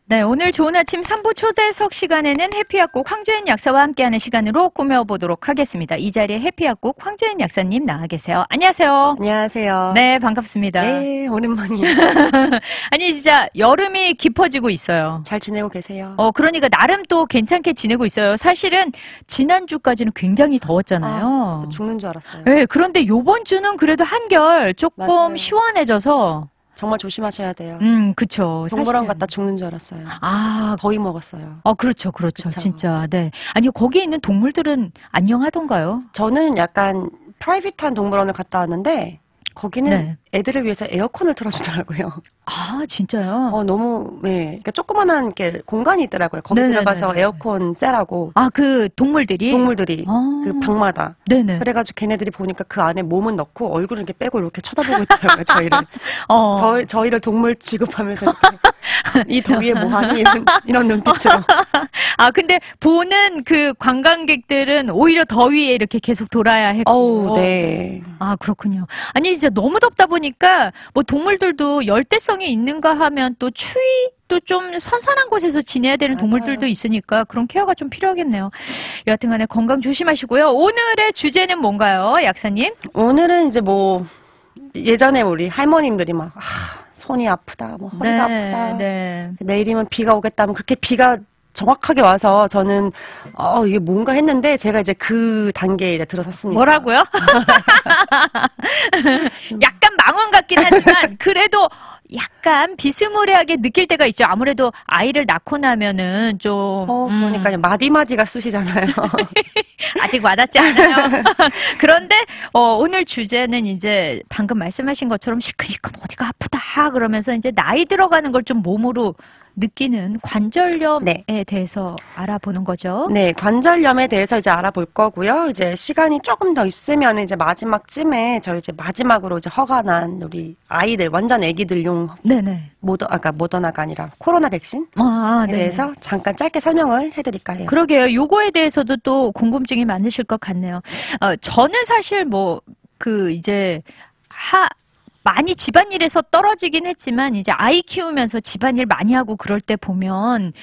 네, 오늘 좋은 아침 3부 초대석 시간에는 해피약국 황주현 약사와 함께하는 시간으로 꾸며보도록 하겠습니다. 이 자리에 해피약국 황주현 약사님 나와 계세요. 안녕하세요. 안녕하세요. 네, 반갑습니다. 네, 오랜만이에요. 아니, 진짜 여름이 깊어지고 있어요. 잘 지내고 계세요? 그러니까 나름 또 괜찮게 지내고 있어요. 사실은 지난주까지는 굉장히 더웠잖아요. 죽는 줄 알았어요. 네, 그런데 요번 주는 그래도 한결 조금 맞아요. 시원해져서 정말 조심하셔야 돼요. 그쵸. 동물원 사실은. 갔다 죽는 줄 알았어요. 아, 거의 먹었어요. 그렇죠. 그쵸. 진짜. 네. 아니, 거기에 있는 동물들은 안녕하던가요? 저는 약간 프라이빗한 동물원을 갔다 왔는데 거기는 네. 애들을 위해서 에어컨을 틀어주더라고요. 아, 진짜요? 너무, 네. 그러니까 조그만한 게 공간이 있더라고요. 거기 네네네. 들어가서 에어컨 쐬라고. 아, 그 동물들이? 동물들이 그 방마다. 네네. 그래가지고 걔네들이 보니까 그 안에 몸은 넣고 얼굴을 이렇게 빼고 이렇게 쳐다보고 있더라고요, 저희를. 저희를 동물 취급하면서 이렇게 이 더위에 뭐하니? 이런 눈빛으로. 아, 근데 보는 그 관광객들은 오히려 더위에 이렇게 계속 돌아야 했고. 어우, 네. 아, 그렇군요. 아니, 진짜 너무 덥다 보니까 뭐 동물들도 열대성이 있는가 하면 또 추위도 좀 선선한 곳에서 지내야 되는 맞아요. 동물들도 있으니까 그런 케어가 좀 필요하겠네요. 여하튼 간에 건강 조심하시고요. 오늘의 주제는 뭔가요, 약사님? 오늘은 이제 뭐 예전에 우리 할머님들이 막 손이 아프다, 뭐 허리가 아프다. 네. 내일이면 비가 오겠다. 뭐 그렇게 비가 정확하게 와서 저는 이게 뭔가 했는데 제가 이제 그 단계에 이제 들어섰습니다. 뭐라고요? 약간 망언 같긴 하지만 그래도 약간 비스무리하게 느낄 때가 있죠. 아무래도 아이를 낳고 나면은 좀 그러니까요. 마디마디가 쑤시잖아요. 아직 와닿지 않아요. 그런데 오늘 주제는 이제 방금 말씀하신 것처럼 시큰시큰 어디가 아프다 그러면서 이제 나이 들어가는 걸 좀 몸으로 느끼는 관절염에 대해서 알아보는 거죠. 네, 관절염에 대해서 이제 알아볼 거고요. 이제 시간이 조금 더 있으면 이제 마지막쯤에 저희 이제 마지막으로 이제 허가 난 우리 아이들 완전 애기들용 네네. 모더나가 아니라 코로나 백신에 대해서 잠깐 짧게 설명을 해드릴까 해요. 그러게요. 요거에 대해서도 또 궁금증이 많으실 것 같네요. 저는 사실 많이 집안일에서 떨어지긴 했지만 이제 아이 키우면서 집안일 많이 하고 그럴 때 보면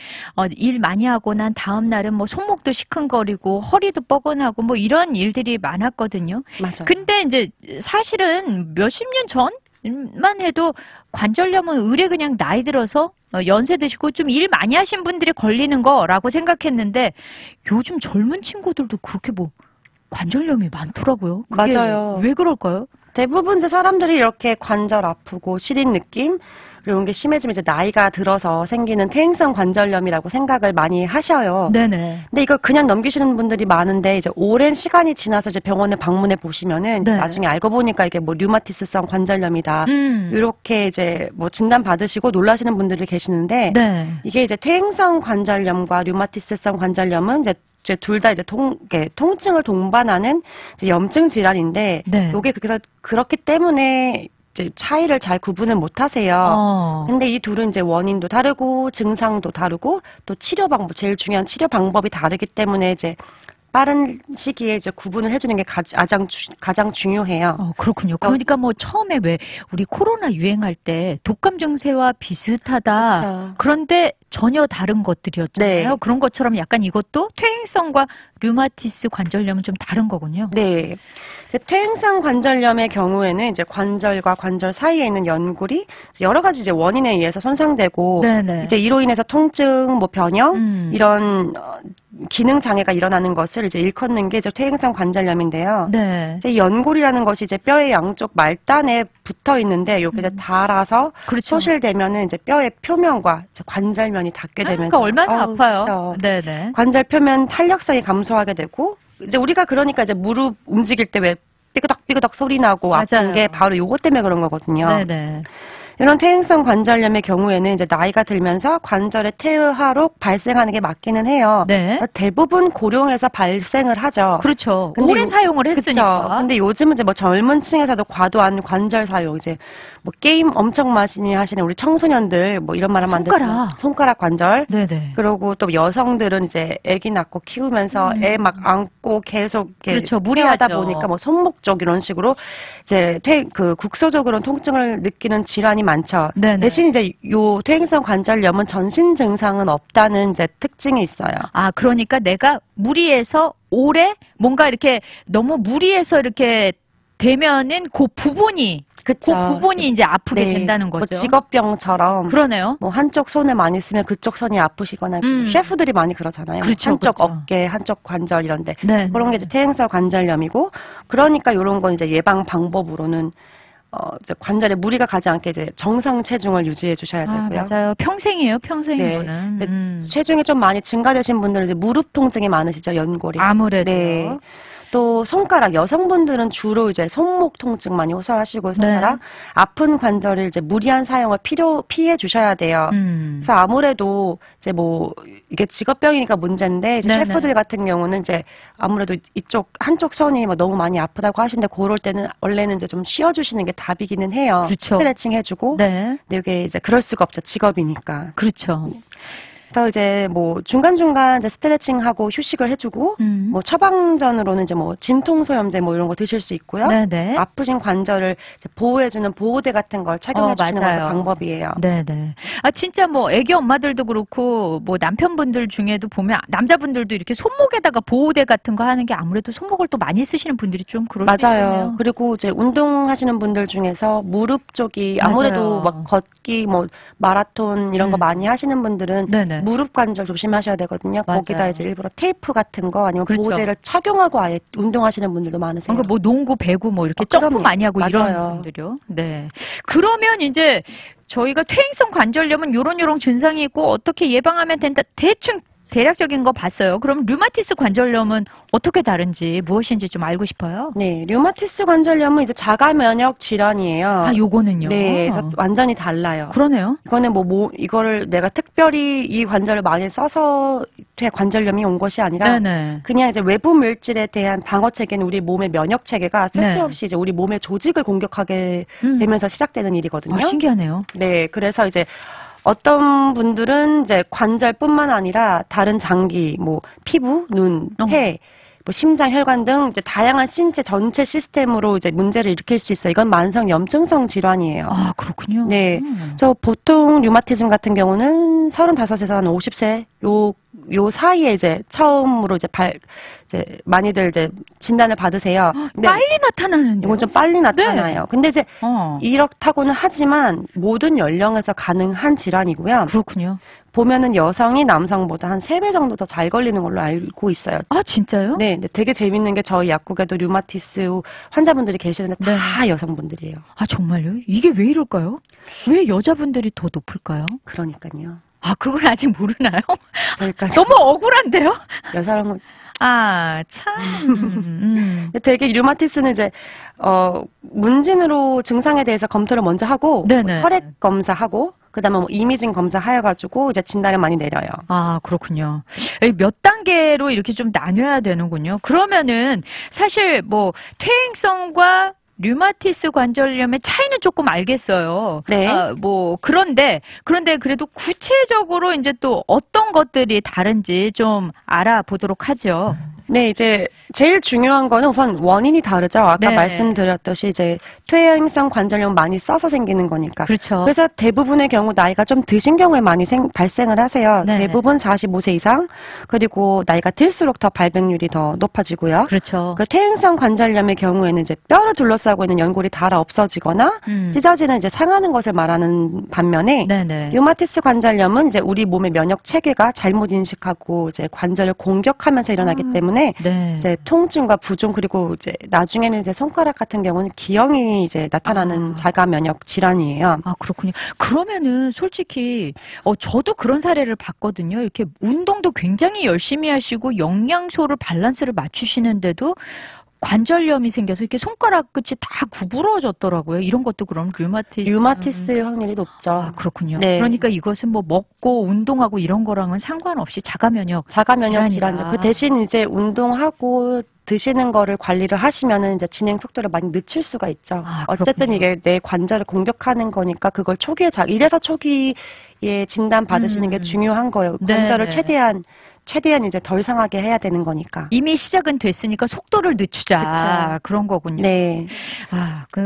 일 많이 하고 난 다음 날은 뭐 손목도 시큰거리고 허리도 뻐근하고 뭐 이런 일들이 많았거든요. 맞아요. 근데 이제 사실은 몇십 년 전만 해도 관절염은 의뢰 그냥 나이 들어서 연세 드시고 좀 일 많이 하신 분들이 걸리는 거라고 생각했는데 요즘 젊은 친구들도 그렇게 뭐 관절염이 많더라고요. 그게 맞아요. 왜 그럴까요? 대부분 이제 사람들이 이렇게 관절 아프고 시린 느낌 이런 게 심해지면 이제 나이가 들어서 생기는 퇴행성 관절염이라고 생각을 많이 하셔요. 네네. 근데 이걸 그냥 넘기시는 분들이 많은데 이제 오랜 시간이 지나서 이제 병원에 방문해 보시면은 나중에 알고 보니까 이게 뭐 류마티스성 관절염이다. 이렇게 이제 뭐 진단 받으시고 놀라시는 분들이 계시는데 이게 이제 퇴행성 관절염과 류마티스성 관절염은 이제 둘 다 이제 통증을 동반하는 이제 염증 질환인데, 요게 그렇기 때문에 이제 차이를 잘 구분을 못 하세요. 근데 이 둘은 이제 원인도 다르고, 증상도 다르고, 또 치료 방법, 제일 중요한 치료 방법이 다르기 때문에 이제 빠른 시기에 이제 구분을 해주는 게 가장 중요해요. 그렇군요. 그러니까 뭐 처음에 왜 우리 코로나 유행할 때 독감 증세와 비슷하다. 그렇죠. 그런데 전혀 다른 것들이었잖아요. 그런 것처럼 약간 이것도 퇴행성과 류마티스 관절염은 좀 다른 거군요. 네. 이제 퇴행성 관절염의 경우에는 이제 관절과 관절 사이에 있는 연골이 여러 가지 이제 원인에 의해서 손상되고 이제 이로 인해서 통증, 뭐 변형 이런 기능 장애가 일어나는 것을 이제 일컫는 게 이제 퇴행성 관절염인데요. 이제 연골이라는 것이 이제 뼈의 양쪽 말단에 붙어 있는데 여기 이제 닳아서 소실되면은 이제 뼈의 표면과 이제 관절면이 닿게 되면서 그러니까 얼마나 아파요. 그렇죠. 관절 표면 탄력성이 감소하게 되고 이제 우리가 그러니까 이제 무릎 움직일 때 왜 삐그덕삐그덕 소리 나고 아픈 게 바로 요것 때문에 그런 거거든요. 이런 퇴행성 관절염의 경우에는 이제 나이가 들면서 관절의 퇴화로 발생하는 게 맞기는 해요. 대부분 고령에서 발생을 하죠. 그렇죠. 오래 사용을 했으니까. 근데 요즘은 이제 뭐 젊은 층에서도 과도한 관절 사용, 이제 뭐 게임 엄청 많이 하시는 우리 청소년들 뭐 이런 말 하면 안 되죠. 손가락 관절. 그리고 또 여성들은 이제 아기 낳고 키우면서 애 막 안고 계속 무리하다 보니까 뭐 손목 쪽 이런 식으로 이제 국소적으로는 통증을 느끼는 질환이 많죠. 네네. 대신 이제 요 퇴행성 관절염은 전신 증상은 없다는 이제 특징이 있어요. 아, 그러니까 내가 무리해서 오래 뭔가 이렇게 너무 무리해서 이렇게 되면은 그 부분이 그쵸. 그 부분이 이제 아프게 네. 된다는 거죠. 뭐 직업병처럼. 그러네요. 뭐 한쪽 손을 많이 쓰면 그쪽 손이 아프시거나 셰프들이 많이 그러잖아요. 그렇죠, 한쪽 그렇죠. 어깨, 한쪽 관절 이런데 네. 그런 게 이제 퇴행성 관절염이고 그러니까 이런 건 이제 예방 방법으로는 이제 관절에 무리가 가지 않게 이제 정상 체중을 유지해 주셔야 되고요. 아, 맞아요. 평생이에요, 평생 네. 이거는. 체중이 좀 많이 증가되신 분들은 이제 무릎 통증이 많으시죠, 연골이. 아무래도. 네. 또 손가락 여성분들은 주로 이제 손목 통증 많이 호소하시고 손가락 아픈 관절을 이제 무리한 사용을 피해 주셔야 돼요. 그래서 아무래도 이제 뭐 이게 직업병이니까 문제인데 이제 셰프들 같은 경우는 이제 아무래도 이쪽 한쪽 손이 뭐 너무 많이 아프다고 하시는데 그럴 때는 원래는 이제 좀 쉬어주시는 게 답이기는 해요. 그렇죠. 스트레칭 해주고. 네. 근데 이게 이제 그럴 수가 없죠. 직업이니까. 그렇죠. 그래서 이제 뭐 중간중간 이제 스트레칭하고 휴식을 해주고 뭐 처방전으로는 이제 뭐 진통소염제 뭐 이런 거 드실 수 있고요. 네네. 아프신 관절을 이제 보호해주는 보호대 같은 걸 착용해 주시는 것도 맞아요. 방법이에요. 네네. 아, 진짜 뭐 애기 엄마들도 그렇고 뭐 남편분들 중에도 보면 남자분들도 이렇게 손목에다가 보호대 같은 거 하는 게 아무래도 손목을 또 많이 쓰시는 분들이 좀 그럴 수 맞아요. 있네요. 그리고 이제 운동하시는 분들 중에서 무릎 쪽이 아무래도 맞아요. 막 걷기 뭐 마라톤 이런 거 많이 하시는 분들은 네네. 무릎 관절 조심하셔야 되거든요. 맞아요. 거기다 이제 일부러 테이프 같은 거 아니면 그렇죠. 보호대를 착용하고 아예 운동하시는 분들도 많으세요. 그러니까 뭐 농구, 배구 뭐 이렇게 점프 그럼요. 많이 하고 이런 맞아요. 분들이요. 네. 그러면 이제 저희가 퇴행성 관절염은 요런 증상이 있고 어떻게 예방하면 된다. 대충 대략적인 거 봤어요. 그럼 류마티스 관절염은 어떻게 다른지 무엇인지 좀 알고 싶어요. 네, 류마티스 관절염은 이제 자가 면역 질환이에요. 아, 요거는요. 네, 그래서 완전히 달라요. 그러네요. 이거는 이거를 내가 특별히 이 관절을 많이 써서 관절염이 온 것이 아니라 네네. 그냥 이제 외부 물질에 대한 방어 체계는 우리 몸의 면역 체계가 쓸데없이 이제 우리 몸의 조직을 공격하게 되면서 시작되는 일이거든요. 아, 신기하네요. 네, 그래서 이제 어떤 분들은 이제 관절뿐만 아니라 다른 장기, 뭐 피부, 눈, 폐, 뭐 심장, 혈관 등 이제 다양한 신체 전체 시스템으로 이제 문제를 일으킬 수 있어요. 이건 만성 염증성 질환이에요. 아, 그렇군요. 네. 그래서 보통 류마티즘 같은 경우는 35에서 한 50세 요 사이에 이제 처음으로 이제 많이들 이제 진단을 받으세요. 근데 빨리 나타나는데요? 이건 좀 빨리 나타나요. 근데 이제 이렇다고는 하지만 모든 연령에서 가능한 질환이고요. 그렇군요. 보면은 여성이 남성보다 한 3배 정도 더 잘 걸리는 걸로 알고 있어요. 아, 진짜요? 네, 근데 되게 재밌는 게 저희 약국에도 류마티스 환자분들이 계시는데 다 여성분들이에요. 아, 정말요? 이게 왜 이럴까요? 왜 여자분들이 더 높을까요? 그러니까요. 아, 그걸 아직 모르나요? 저희까지 너무 억울한데요? 여성은 아, 참. 근데 되게 류마티스는 이제 문진으로 증상에 대해서 검토를 먼저 하고 네네. 혈액 검사하고 그다음에 뭐 이미징 검사 해가지고 이제 진단을 많이 내려요. 아, 그렇군요. 몇 단계로 이렇게 좀 나뉘어야 되는군요. 그러면은 사실 뭐 퇴행성과 류마티스 관절염의 차이는 조금 알겠어요. 네. 뭐 그런데 그래도 구체적으로 이제 또 어떤 것들이 다른지 좀 알아보도록 하죠. 네, 이제 제일 중요한 거는 우선 원인이 다르죠. 아까 네. 말씀드렸듯이 이제 퇴행성 관절염 많이 써서 생기는 거니까. 그렇죠. 그래서 대부분의 경우 나이가 좀 드신 경우에 많이 발생을 하세요. 네. 대부분 45세 이상, 그리고 나이가 들수록 더 발병률이 더 높아지고요. 그렇죠. 그 퇴행성 관절염의 경우에는 이제 뼈를 둘러싸고 있는 연골이 닳아 없어지거나 찢어지는 이제 상하는 것을 말하는 반면에 네네. 류마티스 관절염은 이제 우리 몸의 면역 체계가 잘못 인식하고 이제 관절을 공격하면서 일어나기 때문에 네. 이제 통증과 부종 그리고 이제 나중에는 이제 손가락 같은 경우는 기형이 이제 나타나는 자가 면역 질환이에요. 아, 그렇군요. 그러면은 솔직히 저도 그런 사례를 봤거든요. 이렇게 운동도 굉장히 열심히 하시고 영양소를 밸런스를 맞추시는데도 관절염이 생겨서 이렇게 손가락 끝이 다 구부러졌더라고요. 이런 것도 그럼 류마티스일 확률이 높죠. 아, 그렇군요. 네. 그러니까 이것은 뭐 먹고 운동하고 이런 거랑은 상관없이 자가 면역 질환이죠. 그 대신 이제 운동하고 드시는 거를 관리를 하시면은 이제 진행 속도를 많이 늦출 수가 있죠. 아, 어쨌든 이게 내 관절을 공격하는 거니까 그걸 초기에 이래서 초기에 진단 받으시는 게 중요한 거예요. 네, 관절을 네. 최대한 최대한 이제 덜 상하게 해야 되는 거니까. 이미 시작은 됐으니까 속도를 늦추자. 그쵸. 그런 거군요. 네.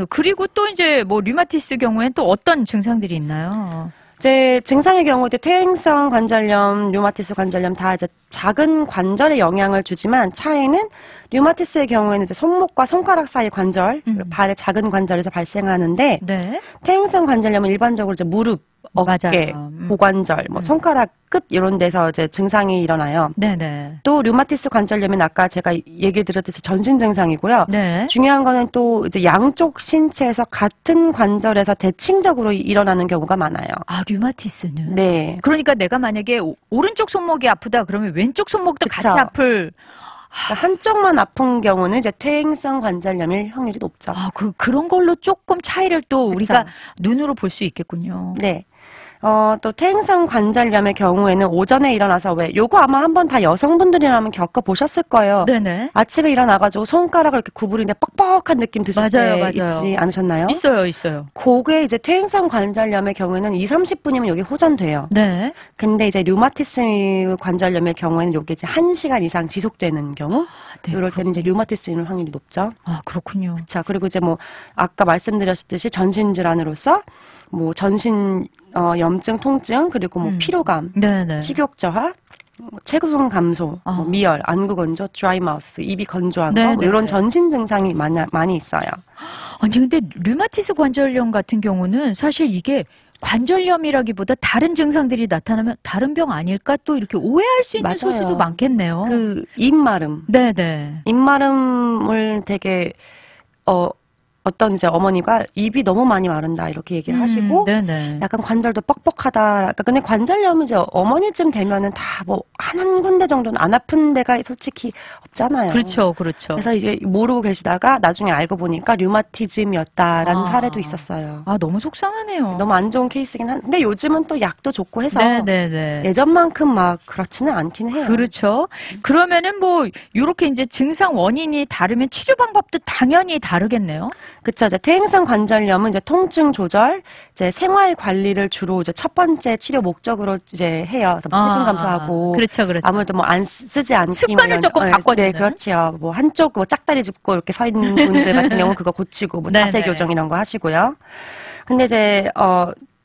그리고 또 이제 뭐 류마티스 경우엔 또 어떤 증상들이 있나요? 이제 증상의 경우도 퇴행성 관절염, 류마티스 관절염 다 이제 작은 관절에 영향을 주지만 차이는 류마티스의 경우에는 이제 손목과 손가락 사이 관절, 발의 작은 관절에서 발생하는데 네. 퇴행성 관절염은 일반적으로 이제 무릎, 어깨, 고관절, 뭐 손가락 끝 이런 데서 이제 증상이 일어나요. 네네. 또 류마티스 관절염은 아까 제가 얘기 드렸듯이 전신 증상이고요. 네. 중요한 거는 또 이제 양쪽 신체에서 같은 관절에서 대칭적으로 일어나는 경우가 많아요. 아, 류마티스는? 네. 그러니까 내가 만약에 오른쪽 손목이 아프다 그러면 왼쪽 손목도 그쵸. 같이 아플. 그러니까 한쪽만 아픈 경우는 이제 퇴행성 관절염일 확률이 높죠. 아, 그런 걸로 조금 차이를 또 그쵸. 우리가 눈으로 볼 수 있겠군요. 네. 또 퇴행성 관절염의 경우에는 오전에 일어나서 요거 아마 한번 다 여성분들이라면 겪어보셨을 거예요. 네네. 아침에 일어나가지고 손가락을 이렇게 구부리는데 뻑뻑한 느낌 드실 때 있지 않으셨나요? 있어요. 그게 이제 퇴행성 관절염의 경우에는 20-30분이면 여기 호전돼요. 네. 근데 이제 류마티스 관절염의 경우에는 요게 이제 1시간 이상 지속되는 경우? 네, 이럴 때는 이제 류마티스인 확률이 높죠. 아, 그렇군요. 자, 그리고 이제 뭐, 아까 말씀드렸듯이 전신질환으로서 뭐, 염증, 통증, 그리고 뭐 피로감, 네네. 식욕 저하, 체중 감소, 뭐 미열, 안구 건조, 드라이 마우스, 입이 건조한 거, 뭐 이런 전신 증상이 많이 있어요. 아니 근데 류마티스 관절염 같은 경우는 사실 이게 관절염이라기보다 다른 증상들이 나타나면 다른 병 아닐까 또 이렇게 오해할 수 있는 소지도 많겠네요. 입마름. 네네. 입마름을 되게 어떤 이제 어머니가 입이 너무 많이 마른다 이렇게 얘기를 하시고 네네. 약간 관절도 뻑뻑하다. 그러니까 근데 관절염은 이제 어머니쯤 되면은 다 뭐 한 군데 정도는 안 아픈 데가 솔직히 없잖아요. 그렇죠. 그래서 이제 모르고 계시다가 나중에 알고 보니까 류마티즘이었다라는 사례도 있었어요. 아 너무 속상하네요. 너무 안 좋은 케이스긴 한데 요즘은 또 약도 좋고 해서 네네네. 예전만큼 막 그렇지는 않긴 해요. 그렇죠. 그러면은 뭐 이렇게 이제 증상 원인이 다르면 치료 방법도 당연히 다르겠네요. 그쵸. 이제 퇴행성 관절염은 이제 통증 조절, 이제 생활 관리를 주로 이제 첫 번째 치료 목적으로 이제 해요. 뭐 체중 감소하고. 그렇죠. 아무래도 뭐 안 쓰지 않기. 습관을 조금 바꿔주는. 네, 그렇죠. 뭐 한쪽 뭐 짝다리 짚고 이렇게 서 있는 분들 같은 경우는 그거 고치고 뭐 자세 교정 이런 거 하시고요. 근데 이제,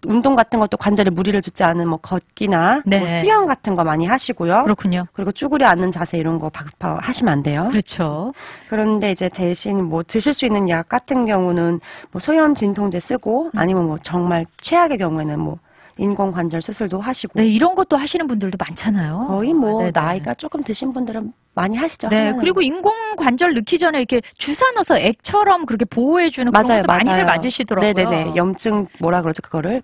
운동 같은 것도 관절에 무리를 주지 않은 뭐 걷기나 뭐 수영 같은 거 많이 하시고요. 그렇군요. 그리고 쭈그려 앉는 자세 이런 거 하시면 안 돼요. 그렇죠. 그런데 이제 대신 뭐 드실 수 있는 약 같은 경우는 뭐 소염 진통제 쓰고 아니면 뭐 정말 최악의 경우에는 뭐 인공 관절 수술도 하시고. 네, 이런 것도 하시는 분들도 많잖아요. 거의 뭐 나이가 조금 드신 분들은 많이 하시죠. 네, 하나는. 그리고 인공 관절 넣기 전에 이렇게 주사 넣어서 액처럼 그렇게 보호해주는 그런 것도 많이들 맞으시더라고요. 네네네. 염증 뭐라 그러죠? 그거를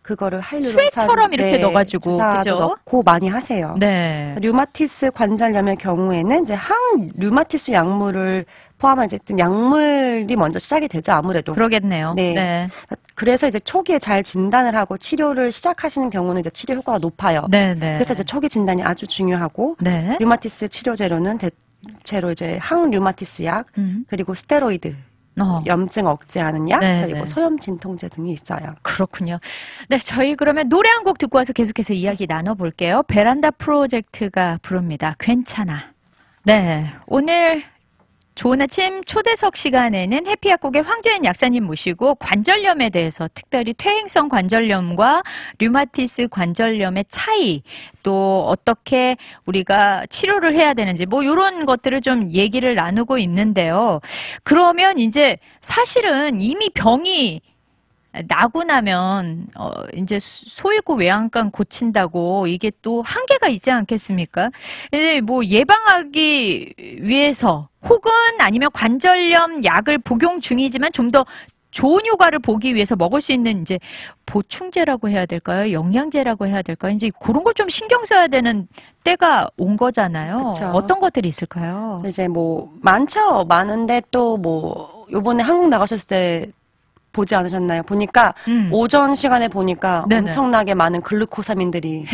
그거를 수액처럼 이렇게 넣어가지고 주사도 넣고 많이 하세요. 네. 류마티스 관절염의 경우에는 이제 항류마티스 약물을 포함한 이제 약물이 먼저 시작이 되죠, 아무래도. 그러겠네요. 네. 그래서 이제 초기에 잘 진단을 하고 치료를 시작하시는 경우는 이제 치료 효과가 높아요. 네네. 그래서 이제 초기 진단이 아주 중요하고 류마티스 치료제로는 대체로 이제 항류마티스 약 그리고 스테로이드. 염증 억제하는 약 그리고 소염 진통제 등이 있어요. 그렇군요. 네, 저희 그러면 노래 한 곡 듣고 와서 계속해서 이야기 나눠볼게요. 베란다 프로젝트가 부릅니다. 괜찮아. 네, 오늘 좋은 아침 초대석 시간에는 해피약국의 황조연 약사님 모시고 관절염에 대해서 특별히 퇴행성 관절염과 류마티스 관절염의 차이 또 어떻게 우리가 치료를 해야 되는지 뭐 이런 것들을 좀 얘기를 나누고 있는데요. 그러면 이제 사실은 이미 병이 나고 나면 이제 소일고 외양간 고친다고 이게 또 한계가 있지 않겠습니까? 뭐 예방하기 위해서 혹은 아니면 관절염 약을 복용 중이지만 좀 더 좋은 효과를 보기 위해서 먹을 수 있는 이제 보충제라고 해야 될까요? 영양제라고 해야 될까요? 이제 그런 걸 좀 신경 써야 되는 때가 온 거잖아요. 그쵸. 어떤 것들이 있을까요? 이제 뭐 많은데 또 뭐 요번에 한국 나가셨을 때 보지 않으셨나요? 보니까 오전 시간에 보니까 엄청나게 많은 글루코사민들이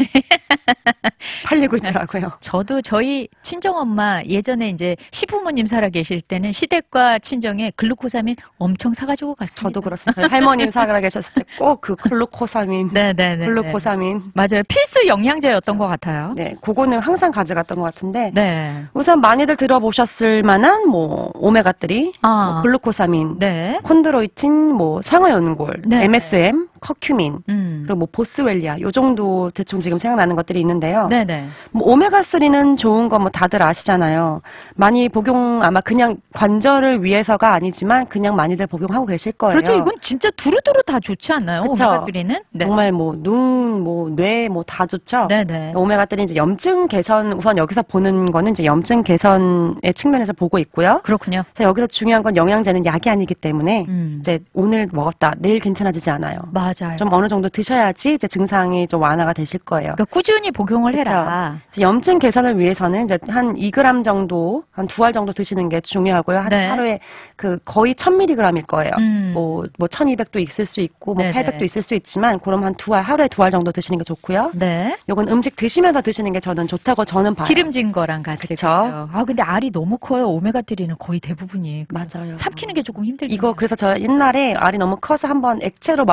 팔리고 있더라고요. 저도 저희 친정엄마 예전에 이제 시부모님 살아 계실 때는 시댁과 친정에 글루코사민 엄청 사가지고 갔습니다. 저도 그렇습니다. 할머님 살아 계셨을 때 꼭 그 글루코사민. 네네네. 글루코사민. 맞아요. 필수 영양제였던 것 같아요. 네, 그거는 항상 가져갔던 것 같은데. 네. 우선 많이들 들어보셨을 만한 뭐 오메가3, 뭐 글루코사민, 네. 콘드로이친, 뭐 상어연골, 네. MSM, 커큐민, 그리고 뭐 보스웰리아 요 정도 대충 지금 생각나는 것들이 있는데요. 네네. 뭐 오메가3는 좋은 거 뭐 다들 아시잖아요. 많이 복용 아마 그냥 관절을 위해서가 아니지만 그냥 많이들 복용하고 계실 거예요. 그렇죠. 이건 진짜 두루두루 다 좋지 않나요? 오메가3는? 네. 정말 뭐 눈, 뭐 뇌, 뭐 다 좋죠. 네네. 오메가3는 이제 염증 개선 우선 여기서 보는 거는 이제 염증 개선의 측면에서 보고 있고요. 그렇군요. 여기서 중요한 건 영양제는 약이 아니기 때문에 이제 오늘 먹었다 내일 괜찮아지지 않아요. 맞아요. 좀 어느 정도 드셔야지 이제 증상이 좀 완화가 되실 거예요. 그러니까 꾸준히 복용을 해라. 염증 개선을 위해서는 이제 한 2g 정도, 한 2알 정도 드시는 게 중요하고요. 네. 하루에 그 거의 1000mg일 거예요. 뭐 1200도 있을 수 있고, 뭐 800도 있을 수 있지만, 그럼 한 2알, 하루에 2알 정도 드시는 게 좋고요. 네. 요건 음식 드시면서 드시는 게 저는 좋다고 저는 봐요. 기름진 거랑 같이. 그쵸. 아, 근데 알이 너무 커요. 오메가3는 거의 대부분이. 맞아요. 삼키는 게 조금 힘들죠. 이거 그래서 저 옛날에 알이 너무 커서 한번 액체로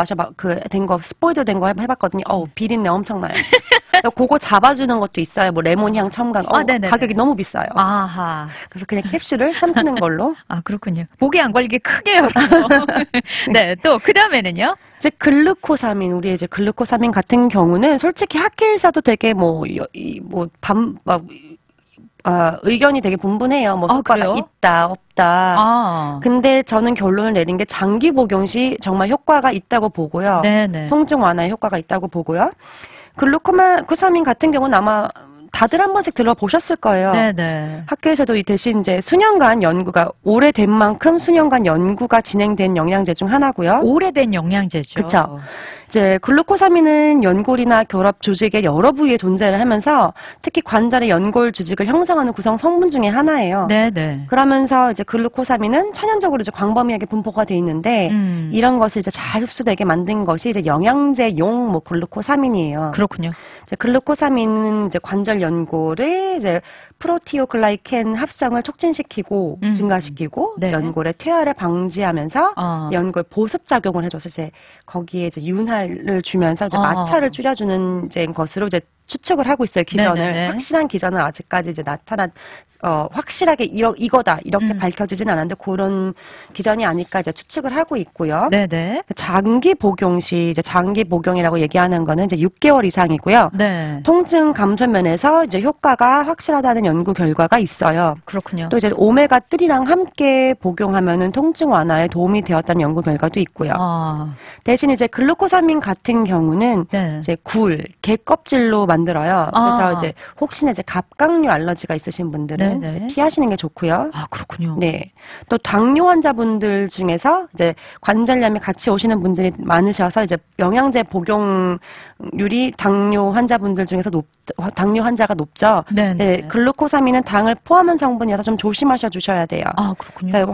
된 거, 스포이드 된 거 해봤거든요. 비린내 엄청나요. 그거 잡아주는 것도 있어요. 뭐 레몬향 첨가. 가격이 너무 비싸요. 아하. 그래서 그냥 캡슐을 삼키는 걸로. 아, 그렇군요. 목에 안 걸리게 크게 열어서. 네, 또 그 다음에는요? 이제 글루코사민, 우리 이제 글루코사민 같은 경우는 솔직히 학회에서도 되게 의견이 되게 분분해요. 뭐 효과가 있다, 없다. 근데 저는 결론을 내린 게 장기 복용 시 정말 효과가 있다고 보고요. 네네. 통증 완화에 효과가 있다고 보고요. 글루코사민 같은 경우는 아마 다들 한 번씩 들어보셨을 거예요. 네네. 학교에서도 대신 이제 수년간 연구가 오래된 만큼 수년간 연구가 진행된 영양제 중 하나고요. 오래된 영양제죠. 그렇죠. 이제 글루코사민은 연골이나 결합 조직의 여러 부위에 존재를 하면서 특히 관절의 연골 조직을 형성하는 구성 성분 중에 하나예요. 네네. 그러면서 이제 글루코사민은 천연적으로 이제 광범위하게 분포가 돼 있는데 이런 것을 이제 잘 흡수되게 만든 것이 이제 영양제용 뭐 글루코사민이에요. 그렇군요. 이제 글루코사민은 이제 관절 연골의 이제 프로티오글라이켄 합성을 촉진시키고 증가시키고 네. 연골의 퇴화를 방지하면서 연골 보습 작용을 해줘서 이제 거기에 이제 윤활을 주면서 이제 마찰을 줄여주는 이제 것으로 이제 추측을 하고 있어요. 기전을. 네네네. 확실한 기전은 아직까지 이제 확실하게 이거다 이렇게 밝혀지진 않았는데 그런 기전이 아닐까 이제 추측을 하고 있고요. 네네. 장기 복용 시 이제 장기 복용이라고 얘기하는 거는 이제 6개월 이상이고요. 네. 통증 감소 면에서 이제 효과가 확실하다는 연구 결과가 있어요. 그렇군요. 또 이제 오메가3랑 함께 복용하면은 통증 완화에 도움이 되었다는 연구 결과도 있고요. 대신 이제 글루코사민 같은 경우는 네. 이제 게 껍질로 만들어요. 그래서 이제 혹시나 이제 갑각류 알러지가 있으신 분들은 이제 피하시는 게 좋고요. 아, 그렇군요. 네. 또 당뇨 환자분들 중에서 이제 관절염이 같이 오시는 분들이 많으셔서 이제 영양제 복용률이 당뇨 환자분들 중에서 당뇨 환자가 높죠. 네. 글루코사민은 당을 포함한 성분이라서 좀 조심하셔 주셔야 돼요. 아, 그렇군요. 네,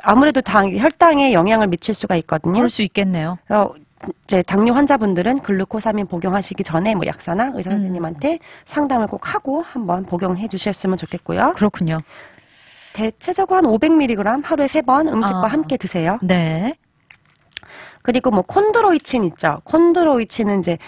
아무래도 혈당에 영향을 미칠 수가 있거든요. 그럴 수 있겠네요. 이제 당뇨 환자분들은 글루코사민 복용하시기 전에 뭐 약사나 의사 선생님한테 상담을 꼭 하고 한번 복용해 주셨으면 좋겠고요. 그렇군요. 대체적으로 한 500mg 하루에 3번 음식과 함께 드세요. 네. 그리고 뭐 콘드로이친 있죠. 콘드로이친은 이제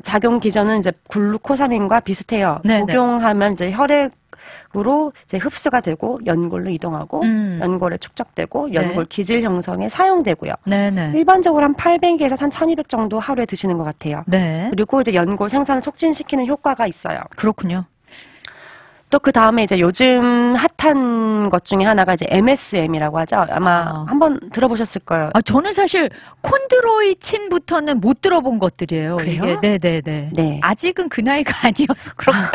작용 기전은 이제 글루코사민과 비슷해요. 네네. 복용하면 이제 혈액으로 이제 흡수가 되고 연골로 이동하고 연골에 축적되고 연골 기질 형성에 사용되고요. 네네. 일반적으로 한 800에서 한 1200 정도 하루에 드시는 것 같아요. 네. 그리고 이제 연골 생산을 촉진시키는 효과가 있어요. 그렇군요. 또 그 다음에 이제 요즘 핫한 것 중에 하나가 이제 MSM이라고 하죠. 아마 한번 들어보셨을 거예요. 저는 사실 콘드로이친부터는 못 들어본 것들이에요. 그래요? 네네네. 네. 아직은 그 나이가 아니어서 그런가.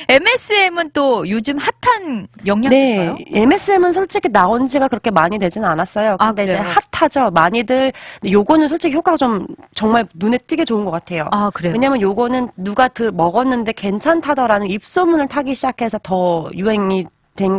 MSM은 또 요즘 핫한 영양제인가요? 네. MSM은 솔직히 나온 지가 그렇게 많이 되지는 않았어요. 근데 이제 핫하죠. 많이들. 요거는 솔직히 효과가 좀 정말 눈에 띄게 좋은 것 같아요. 아, 그래요? 왜냐면 요거는 누가 먹었는데 괜찮다더라는 입소문을 타기 시작해서 더 유행이 된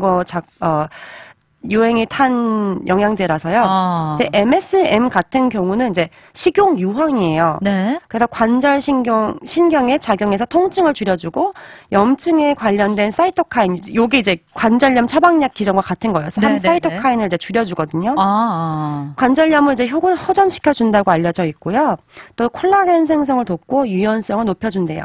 유행이 탄 영양제라서요. 이제 MSM 같은 경우는 이제 식용 유황이에요. 네. 그래서 관절 신경에 작용해서 통증을 줄여주고 염증에 관련된 사이토카인, 요게 이제 관절염 처방약 기전과 같은 거예요. 사이토카인을 이제 줄여주거든요. 관절염을 이제 호전시켜 준다고 알려져 있고요. 또 콜라겐 생성을 돕고 유연성을 높여준대요.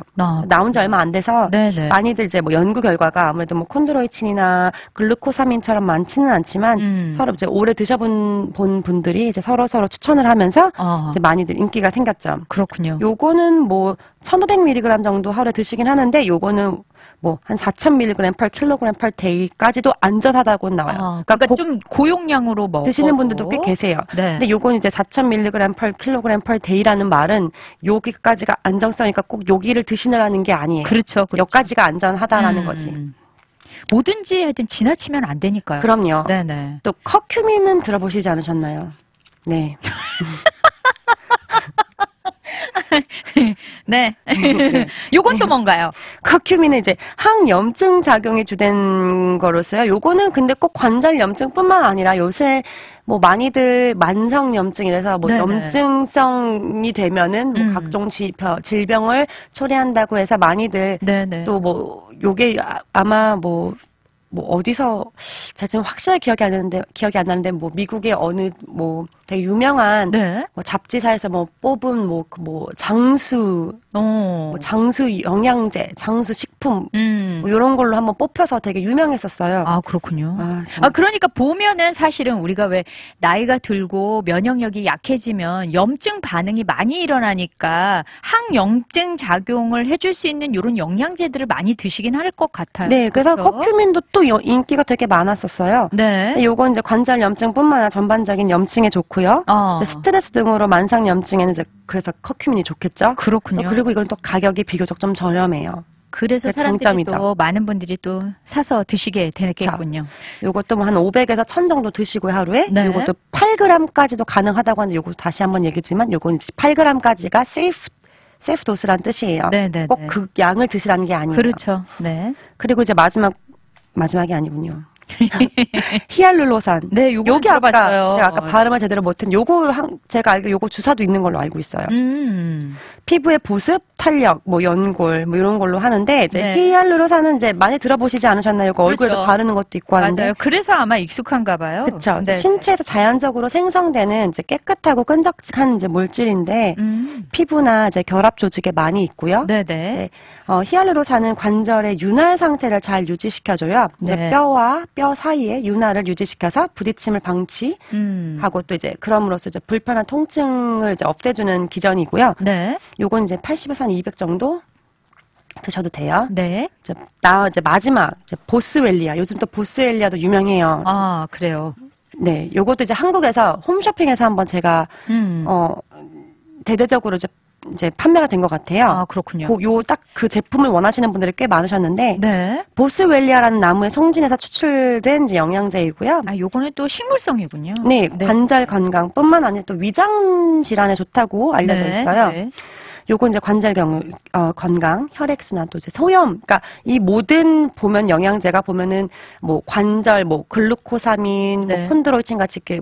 나온 지 얼마 안 돼서 네네. 많이들 이제 뭐 연구 결과가 아무래도 뭐 콘드로이친이나 글루코사민처럼 많지는 않지만 서로 이제 오래 본 분들이 이제 서로 추천을 하면서 이제 많이들 인기가 생겼죠. 그렇군요. 요거는 뭐 1,500mg 정도 하루에 드시긴 하는데 요거는 뭐 한 4,000mg per kg per day까지도 안전하다고 나와요. 그러니까 좀 고용량으로 드시는 분들도 꽤 계세요. 네. 근데 요건 이제 4,000mg per kg per day라는 말은 여기까지가 안정성이니까 꼭 여기를 드시느라는 게 아니에요. 그렇죠. 여기까지가 안전하다라는 거지. 뭐든지 하여튼 지나치면 안 되니까요. 그럼요. 네네. 또 커큐민은 들어보시지 않으셨나요? 네. 네. 요건 또 뭔가요? 커큐민은 이제 항염증 작용이 주된 거로서요. 요거는 근데 꼭 관절 염증뿐만 아니라 요새 뭐 많이들 만성 염증이라서 뭐 염증성이 되면은 뭐 각종 질병을 초래한다고 해서 많이들 또 뭐 요게 아마 뭐 어디서 제가 지금 확실하게 기억이 안 나는데 뭐 미국의 어느 뭐 되게 유명한 뭐 잡지사에서 뭐 뽑은 뭐 장수 뭐 장수 영양제, 장수 식품 뭐 이런 걸로 한번 뽑혀서 되게 유명했었어요. 아, 그렇군요. 그러니까 보면은 사실은 우리가 왜 나이가 들고 면역력이 약해지면 염증 반응이 많이 일어나니까 항염증 작용을 해줄 수 있는 이런 영양제들을 많이 드시긴 할 것 같아요. 네, 그래서 그렇죠? 커큐민도 또 인기가 되게 많았었어요. 네. 요건 이제 관절 염증뿐만 아니라 전반적인 염증에 좋고요. 이제 스트레스 등으로 만성 염증에는 이제 그래서 커큐민이 좋겠죠. 그렇군요. 그리고 이건 또 가격이 비교적 좀 저렴해요. 그래서 사람들이 또 많은 분들이 또 사서 드시게 되겠군요. 요것도 뭐 한 500에서 1000 정도 드시고 하루에 요것도 8g까지도 가능하다고 하는데 요거 다시 한번 얘기했지만 요건 이제 8g까지가 세이프 도스란 뜻이에요. 꼭 그 양을 드시라는 게 아니에요. 그렇죠. 네. 그리고 이제 마지막이 아니군요. 히알루로산. 네, 요거 들어봤어요. 제가 아까 발음을 제대로 못한 제가 알기로 요거 주사도 있는 걸로 알고 있어요. 피부의 보습, 탄력, 뭐 연골, 뭐 이런 걸로 하는데 이제 히알루로산은 이제 많이 들어보시지 않으셨나요? 이거 그렇죠. 얼굴에도 바르는 것도 있고 하는데. 맞아요. 그래서 아마 익숙한가 봐요. 그렇죠. 신체에서 자연적으로 생성되는 이제 깨끗하고 끈적한 이제 물질인데 피부나 이제 결합 조직에 많이 있고요. 네네. 히알루로산은 관절의 윤활 상태를 잘 유지시켜줘요. 뼈와 뼈 사이에 윤활을 유지시켜서 부딪힘을 방치하고 또 이제 그럼으로써 이제 불편한 통증을 이제 없애주는 기전이고요. 네. 요건 이제 80에서 한 200 정도 드셔도 돼요. 네. 이제 마지막 보스웰리아. 요즘 또 보스웰리아도 유명해요. 아, 그래요. 네. 요것도 이제 한국에서 홈쇼핑에서 한번 제가 대대적으로 이제 판매가 된 것 같아요. 아, 그렇군요. 딱 그 제품을 원하시는 분들이 꽤 많으셨는데, 보스웰리아라는 나무의 송진에서 추출된 이제 영양제이고요. 아, 요거는 또 식물성이군요. 네, 관절 건강뿐만 아니라 또 위장 질환에 좋다고 알려져 있어요. 네. 요건 이제 관절 건강, 혈액순환, 또 이제 소염. 그러니까 이 모든 보면 영양제가 보면은 뭐 관절, 뭐 글루코사민, 뭐 콘드로이친 같이 이렇게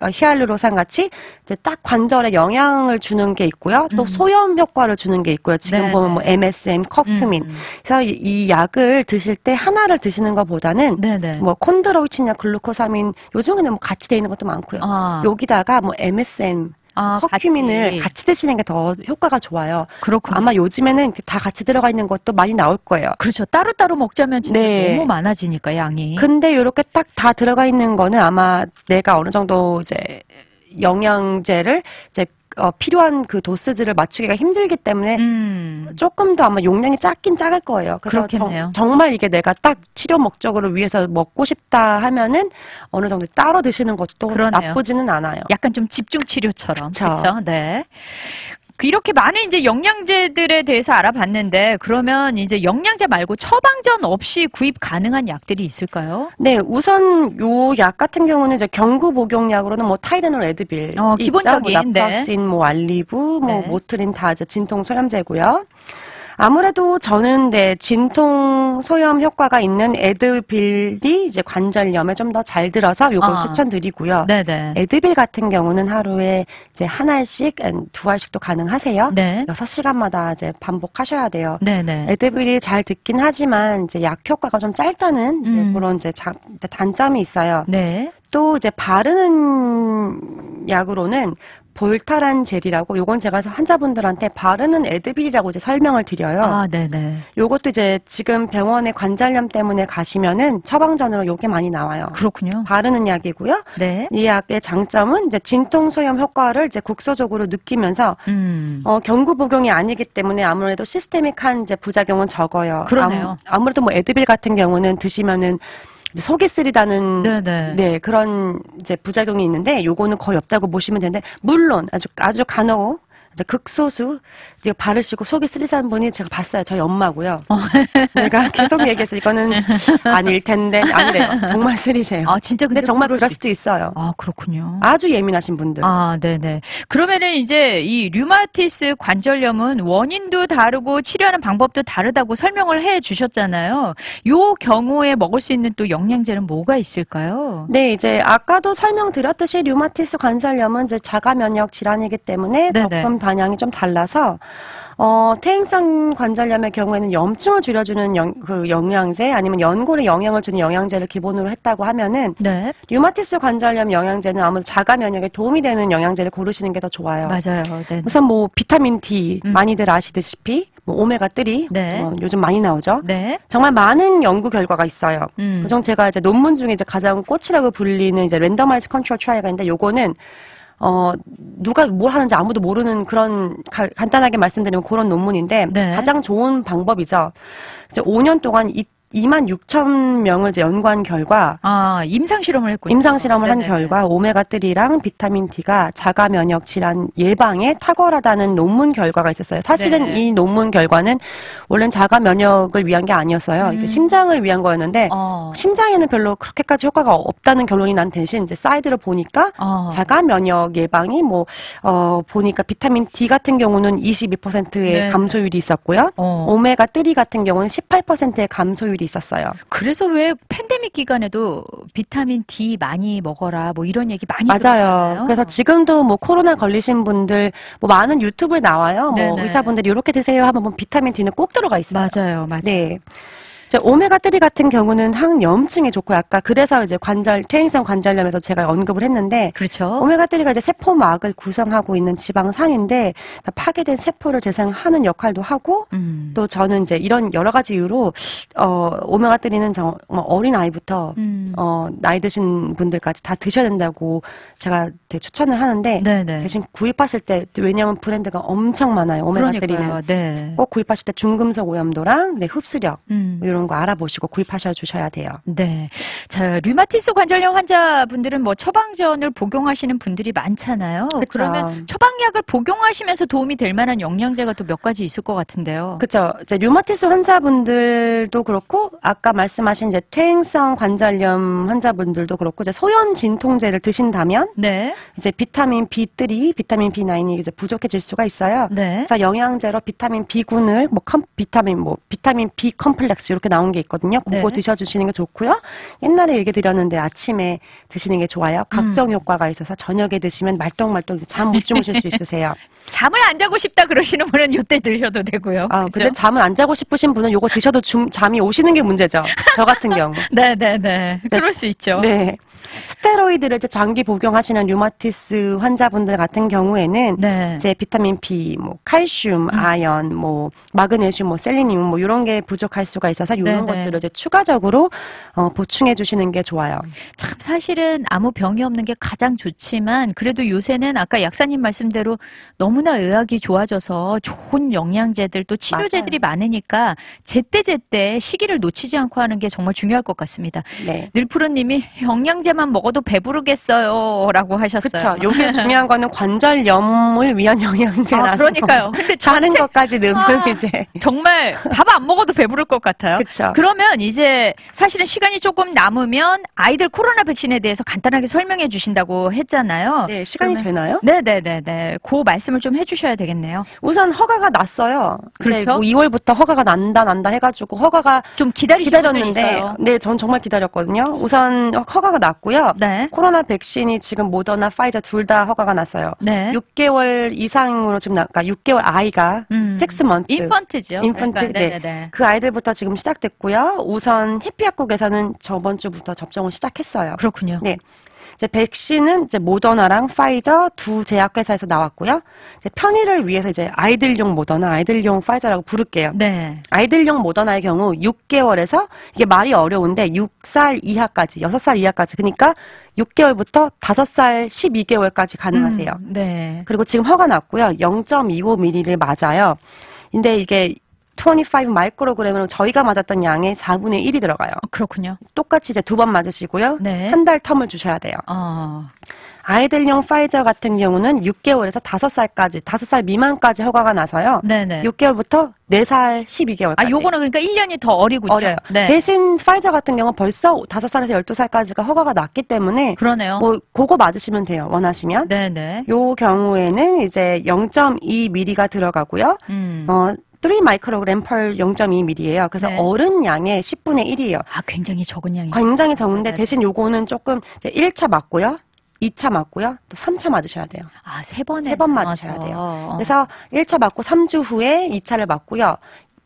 히알루로산 같이 이제 딱 관절에 영향을 주는 게 있고요. 또 소염 효과를 주는 게 있고요. 지금 보면 뭐 MSM, 커큐민. 그래서 이 약을 드실 때 하나를 드시는 것보다는 뭐 콘드로이친이나 글루코사민 요즘에는 뭐 같이 돼 있는 것도 많고요. 여기다가 뭐 MSM 커큐민을 같이 드시는 게 더 효과가 좋아요. 그렇군요. 아마 요즘에는 다 같이 들어가 있는 것도 많이 나올 거예요. 그렇죠. 따로따로 먹자면 진짜 너무 많아지니까 양이. 근데 이렇게 딱 다 들어가 있는 거는 아마 내가 어느 정도 이제 영양제를 이제 필요한 그 도스지를 맞추기가 힘들기 때문에 조금 더 아마 용량이 작긴 작을 거예요. 그래서 정말 이게 내가 딱 치료 목적으로 위해서 먹고 싶다 하면은 어느 정도 따로 드시는 것도 나쁘지는 않아요. 약간 좀 집중 치료처럼. 그렇죠. 네. 이렇게 많은 이제 영양제들에 대해서 알아봤는데 그러면 이제 영양제 말고 처방전 없이 구입 가능한 약들이 있을까요? 네, 우선 요 약 같은 경우는 이제 경구 복용약으로는 뭐 타이레놀, 에드빌, 기본적인 뭐 나프락신, 뭐 알리브, 뭐 모트린 다 이제 진통 소염제고요. 아무래도 저는 진통 소염 효과가 있는 에드빌이 이제 관절염에 좀 더 잘 들어서 요걸 추천드리고요. 네네. 에드빌 같은 경우는 하루에 이제 한 알씩, 두 알씩도 가능하세요. 네. 6시간마다 이제 반복하셔야 돼요. 네네. 에드빌이 잘 듣긴 하지만 이제 약 효과가 좀 짧다는 이제 그런 이제 단점이 있어요. 네. 또 이제 바르는 약으로는 볼타란 젤이라고, 요건 제가 환자분들한테 바르는 에드빌이라고 이제 설명을 드려요. 아, 네네. 요것도 이제 지금 병원에 관절염 때문에 가시면은 처방전으로 요게 많이 나와요. 그렇군요. 바르는 약이고요. 네. 이 약의 장점은 이제 진통 소염 효과를 이제 국소적으로 느끼면서 경구 복용이 아니기 때문에 아무래도 시스테믹한 이제 부작용은 적어요. 그러네요. 아무래도 뭐 에드빌 같은 경우는 드시면은 속이 쓰리다는 네 그런 이제 부작용이 있는데 요거는 거의 없다고 보시면 되는데, 물론 아주 간혹 극소수 바르시고 속이 쓰리다는 분이 제가 봤어요. 저희 엄마고요. 내가 계속 얘기해서 이거는 아닐 텐데 아니래요. 정말 쓰리세요. 아 진짜 근데 정말 그럴 수도 있어요. 아 그렇군요. 아주 예민하신 분들. 아 네네. 그러면은 이제 이 류마티스 관절염은 원인도 다르고 치료하는 방법도 다르다고 설명을 해주셨잖아요. 요 경우에 먹을 수 있는 또 영양제는 뭐가 있을까요? 네, 이제 아까도 설명드렸듯이 류마티스 관절염은 이제 자가 면역 질환이기 때문에 덕분 반향이 좀 달라서 퇴행성 관절염의 경우에는 염증을 줄여주는 영양제 아니면 연골에 영향을 주는 영양제를 기본으로 했다고 하면은 네. 류마티스 관절염 영양제는 아무래도 자가 면역에 도움이 되는 영양제를 고르시는 게 더 좋아요. 맞아요. 네. 우선 뭐 비타민 D 많이들 아시다시피 뭐 오메가3 네. 요즘 많이 나오죠. 네. 정말 많은 연구 결과가 있어요. 그중 제가 이제 논문 중에 이제 가장 꽃이라고 불리는 이제 랜더마이즈 컨트롤 트라이가 있는데 요거는 누가 뭘 하는지 아무도 모르는 그런, 간단하게 말씀드리면 그런 논문인데, 네. 가장 좋은 방법이죠. 이제 5년 동안 26,000명을 이제 연구한 결과. 아, 임상실험을 했군요. 임상실험을 한 결과, 오메가3랑 비타민 D가 자가 면역 질환 예방에 탁월하다는 논문 결과가 있었어요. 사실은 네. 이 논문 결과는 원래는 자가 면역을 위한 게 아니었어요. 이게 심장을 위한 거였는데, 심장에는 별로 그렇게까지 효과가 없다는 결론이 난 대신 이제 사이드로 보니까 자가 면역 예방이 보니까 비타민 D 같은 경우는 22%의 네. 감소율이 있었고요. 오메가3 같은 경우는 18%의 감소율이 있었어요. 그래서 왜 팬데믹 기간에도 비타민 D 많이 먹어라 뭐 이런 얘기 많이 맞아요. 들었잖아요. 그래서 지금도 뭐 코로나 걸리신 분들 뭐 많은 유튜브에 나와요. 뭐 의사분들이 이렇게 드세요 하면 뭐 비타민 D는 꼭 들어가 있어요. 맞아요. 네. 오메가3 같은 경우는 항염증에 좋고 아까 그래서 이제 퇴행성 관절염에서 제가 언급을 했는데 그렇죠. 오메가3가 이제 세포막을 구성하고 있는 지방산인데 파괴된 세포를 재생하는 역할도 하고 또 저는 이제 이런 여러 가지 이유로 오메가3는 정말 어린 아이부터 나이 드신 분들까지 다 드셔야 된다고 제가 되게 추천을 하는데 네네. 대신 구입하실 때 왜냐하면 브랜드가 엄청 많아요. 오메가3는 네. 꼭 구입하실 때 중금속 오염도랑 흡수력 이런 거 알아보시고 구입하셔 주셔야 돼요. 네. 자, 류마티스 관절염 환자분들은 뭐 처방전을 복용하시는 분들이 많잖아요. 그쵸. 그러면 처방약을 복용하시면서 도움이 될 만한 영양제가 또 몇 가지 있을 것 같은데요. 그렇죠. 이제 류마티스 환자분들도 그렇고 아까 말씀하신 이제 퇴행성 관절염 환자분들도 그렇고 이제 소염 진통제를 드신다면 네. 이제 비타민 B3, 비타민 B9이 이제 부족해질 수가 있어요. 네. 그래서 영양제로 비타민 B군을 비타민 B 컴플렉스 이렇게 나온 게 있거든요. 그거 네. 드셔주시는 게 좋고요. 옛날에 얘기 드렸는데 아침에 드시는 게 좋아요. 각성 효과가 있어서 저녁에 드시면 말똥말똥 잠 못 주무실 수 있으세요. 잠을 안 자고 싶다 그러시는 분은 이때 드셔도 되고요. 근데 잠을 안 자고 싶으신 분은 요거 드셔도 잠이 오시는 게 문제죠. 저 같은 경우. 네네네. 그럴 수 있죠. 네. 스테로이드를 이제 장기 복용하시는 류마티스 환자분들 같은 경우에는 네. 이제 비타민 B, 칼슘, 아연, 마그네슘, 셀레늄 이런 게 부족할 수가 있어서 이런 것들을 이제 추가적으로 보충해 주시는 게 좋아요. 참 사실은 아무 병이 없는 게 가장 좋지만 그래도 요새는 아까 약사님 말씀대로 너무나 의학이 좋아져서 좋은 영양제들 또 치료제들이 맞아요. 많으니까 제때제때 시기를 놓치지 않고 하는 게 정말 중요할 것 같습니다. 네. 늘푸르님이 영양제 영양제만 먹어도 배부르겠어요. 라고 하셨어요. 그쵸. 요게 중요한 거는 관절염을 위한 영양제라서. 그러니까요. 근데 다른 것까지 넣으면 이제. 정말 밥 안 먹어도 배부를 것 같아요. 그쵸. 그러면 이제 사실은 시간이 조금 남으면 아이들 코로나 백신에 대해서 간단하게 설명해 주신다고 했잖아요. 네, 시간이 되나요? 네네네네. 그 말씀을 좀 해주셔야 되겠네요. 우선 허가가 났어요. 그렇죠. 뭐 2월부터 허가가 난다 해가지고 허가가 좀 기다렸는데, 네, 전 정말 기다렸거든요. 우선 허가가 났고요. 네. 코로나 백신이 지금 모더나, 파이저 둘 다 허가가 났어요. 네. 6개월 이상으로 지금 그러니까 6개월 아이가 6month. 인펀트죠. 인펀트. 그러니까, 네. 네네네. 그 아이들부터 지금 시작됐고요. 우선 해피약국에서는 저번 주부터 접종을 시작했어요. 그렇군요. 네. 이제 백신은 이제 모더나랑 파이저 두 제약회사에서 나왔고요. 이제 편의를 위해서 이제 아이들용 모더나, 아이들용 파이저라고 부를게요. 네. 아이들용 모더나의 경우 6개월에서 이게 말이 어려운데 6살 이하까지, 6살 이하까지. 그러니까 6개월부터 5살 12개월까지 가능하세요. 네. 그리고 지금 허가 났고요. 0.25ml를 맞아요. 근데 이게 25 마이크로그램으로 저희가 맞았던 양의 4분의 1이 들어가요. 그렇군요. 똑같이 이제 2번 맞으시고요. 네. 한 달 텀을 주셔야 돼요. 아이들용 파이저 같은 경우는 6개월에서 5살까지, 5살 미만까지 허가가 나서요. 네네. 6개월부터 4살 12개월까지. 아, 요거는 그러니까 1년이 더 어리군요. 어려요. 네. 대신 파이저 같은 경우는 벌써 5살에서 12살까지가 허가가 났기 때문에 그러네요. 뭐 그거 맞으시면 돼요. 원하시면. 네네. 요 경우에는 이제 0.2ml가 들어가고요. 3 마이크로그램 per 0.2ml예요. 그래서 네. 어른 양의 10분의 1이에요. 아, 굉장히 적은 양이에요. 굉장히 적은데 네. 대신 요거는 조금 이제 1차 맞고요. 2차 맞고요. 또 3차 맞으셔야 돼요. 아, 3번에. 3번 맞으셔야 돼요. 그래서 1차 맞고 3주 후에 2차를 맞고요.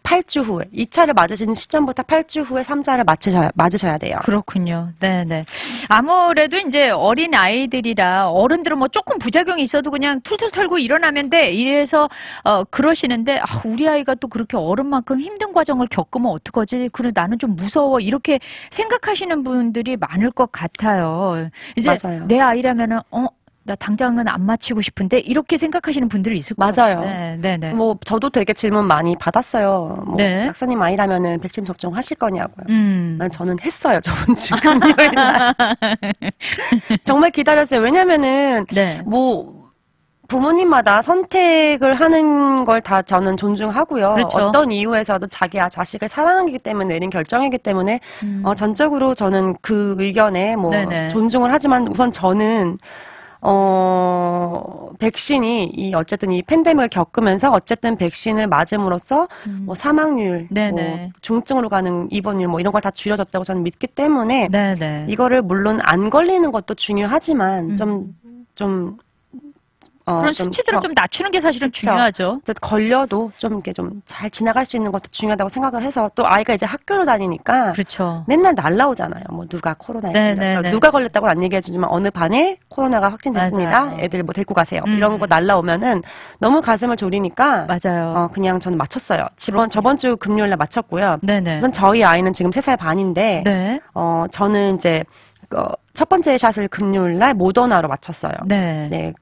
8주 후에 2차를 맞으신 시점부터 8주 후에 3차를 맞으셔야 돼요. 그렇군요. 네네. 아무래도 이제 어린 아이들이라 어른들은 뭐 조금 부작용이 있어도 그냥 툴툴 털고 일어나면 돼. 이래서 그러시는데 우리 아이가 또 그렇게 어른만큼 힘든 과정을 겪으면 어떡하지? 그래 나는 좀 무서워. 이렇게 생각하시는 분들이 많을 것 같아요. 이제 맞아요. 내 아이라면은 나 당장은 안 맞히고 싶은데 이렇게 생각하시는 분들이 있을 거예요. 맞아요. 네네. 뭐 저도 되게 질문 많이 받았어요. 뭐 네. 박사님 아이라면은 백신 접종 하실 거냐고요. 저는 했어요. 저번 주 금요일 날. 정말 기다렸어요. 왜냐면은 네. 뭐 부모님마다 선택을 하는 걸 다 저는 존중하고요. 그렇죠. 어떤 이유에서도 자기 자식을 사랑하기 때문에 내린 결정이기 때문에 전적으로 저는 그 의견에 뭐 네네. 존중을 하지만 우선 저는 백신이 어쨌든 이 팬데믹을 겪으면서 어쨌든 백신을 맞음으로써 뭐 사망률, 뭐 중증으로 가는 입원율 뭐 이런 걸 다 줄여졌다고 저는 믿기 때문에 네네. 이거를 물론 안 걸리는 것도 중요하지만 그런 수치들을 좀 낮추는 게 사실은 그쵸. 중요하죠. 걸려도 좀 이렇게 좀 잘 지나갈 수 있는 것도 중요하다고 생각을 해서 또 아이가 이제 학교로 다니니까 그렇죠. 맨날 날라오잖아요. 뭐 누가 코로나에 걸렸다. 누가 걸렸다고는 안 얘기해주지만 어느 반에 코로나가 확진됐습니다. 맞아요. 애들 뭐 데리고 가세요. 이런 거 날라오면은 너무 가슴을 졸이니까 맞아요. 그냥 저는 맞췄어요. 저번 주 금요일날 맞췄고요. 네네. 우선 저희 아이는 지금 3살 반인데 네. 저는 이제 첫 번째 샷을 금요일날 모더나로 맞췄어요. 네.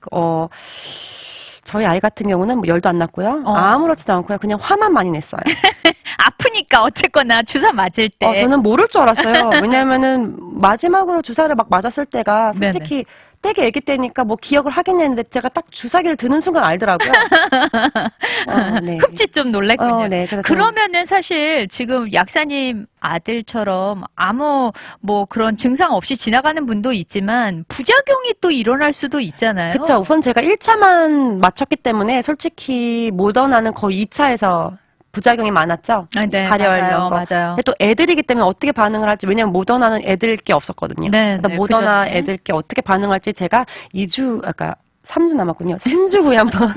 저희 아이 같은 경우는 뭐 열도 안 났고요. 아무렇지도 않고요. 그냥 화만 많이 냈어요. 아프니까 어쨌거나 주사 맞을 때. 저는 모를 줄 알았어요. 왜냐면은 마지막으로 주사를 막 맞았을 때가 솔직히 되게 아기 때니까 뭐 기억을 하긴 했는데 제가 딱 주사기를 드는 순간 알더라고요. 네. 흠칫 좀 놀랐군요. 네. 그러면은 사실 지금 약사님 아들처럼 아무 뭐 그런 증상 없이 지나가는 분도 있지만 부작용이 또 일어날 수도 있잖아요. 그렇죠. 우선 제가 1차만 맞췄기 때문에 솔직히 모더나는 거의 2차에서 부작용이 많았죠. 네, 발열 이런 거. 맞아요. 또 애들이기 때문에 어떻게 반응을 할지 왜냐면 모더나는 애들 게 없었거든요. 네, 그래서 모더나 애들 게 어떻게 반응할지 제가 3주 남았군요. 3주 후에 한번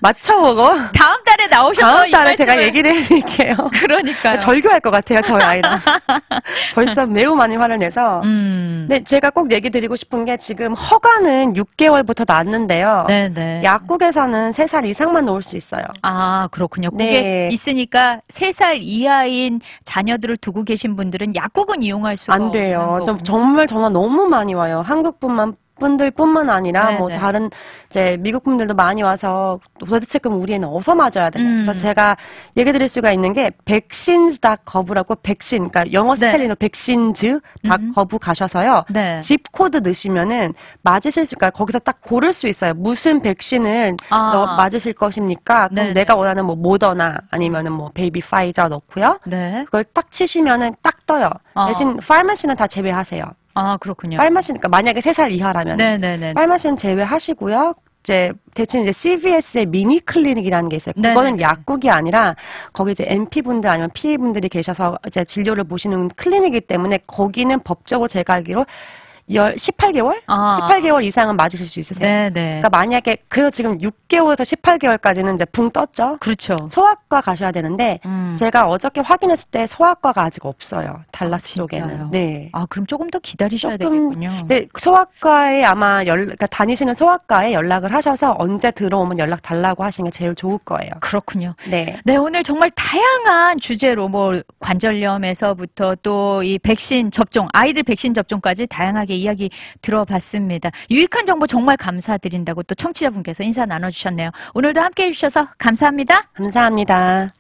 맞춰보고 다음 달에 나오셔서 다음 달에 제가 얘기를 해드릴게요. 그러니까요. 절교할 것 같아요. 저희 아이랑. 벌써 매우 많이 화를 내서. 근데 제가 꼭 얘기 드리고 싶은 게 지금 허가는 6개월부터 났는데요. 네네. 약국에서는 3살 이상만 놓을 수 있어요. 아, 그렇군요. 그게 네. 있으니까 3살 이하인 자녀들을 두고 계신 분들은 약국은 이용할 수가 안 돼요. 없는 거군요. 정말 전화 너무 많이 와요. 한국뿐만 분들뿐만 아니라 네네. 뭐 다른 이제 미국 분들도 많이 와서 도대체 그럼 우리 애는 어디서 맞아야 되나? 그래서 제가 얘기 드릴 수가 있는 게 vaccines.gov라고 백신, 그러니까 영어 스펠링으로 vaccines.gov 가셔서요. 네. 집 코드 넣으시면은 맞으실 수, 그러니까 거기서 딱 고를 수 있어요. 무슨 백신을 맞으실 것입니까? 그럼 네네. 내가 원하는 뭐 모더나 아니면은 뭐 베이비 파이저 넣고요. 네. 그걸 딱 치시면은 딱 떠요. 대신 파마시는 다 제외하세요. 아, 그렇군요. 파마시니까 만약에 3살 이하라면 네네네. 파마시는 제외하시고요. 이제 대체 이제 CVS의 미니 클리닉이라는 게 있어요. 그거는 네네네. 약국이 아니라 거기 이제 NP 분들 아니면 PA 분들이 계셔서 이제 진료를 보시는 클리닉이기 때문에 거기는 법적으로 제가 알기로 18개월? 18개월 이상은 맞으실 수 있으세요. 네네. 그러니까 만약에 그 지금 6개월에서 18개월까지는 이제 붕 떴죠. 그렇죠. 소아과 가셔야 되는데 제가 어저께 확인했을 때 소아과가 아직 없어요. 달라스 쪽에는. 네. 아, 그럼 조금 더 기다리셔야 되겠군요. 네, 소아과에 아마 그러니까 다니시는 소아과에 연락을 하셔서 언제 들어오면 연락 달라고 하시는 게 제일 좋을 거예요. 그렇군요. 네. 네, 오늘 정말 다양한 주제로 뭐 관절염에서부터 또 이 백신 접종, 아이들 백신 접종까지 다양하게 이야기 들어봤습니다. 유익한 정보 정말 감사드린다고 또 청취자분께서 인사 나눠주셨네요. 오늘도 함께해 주셔서 감사합니다. 감사합니다.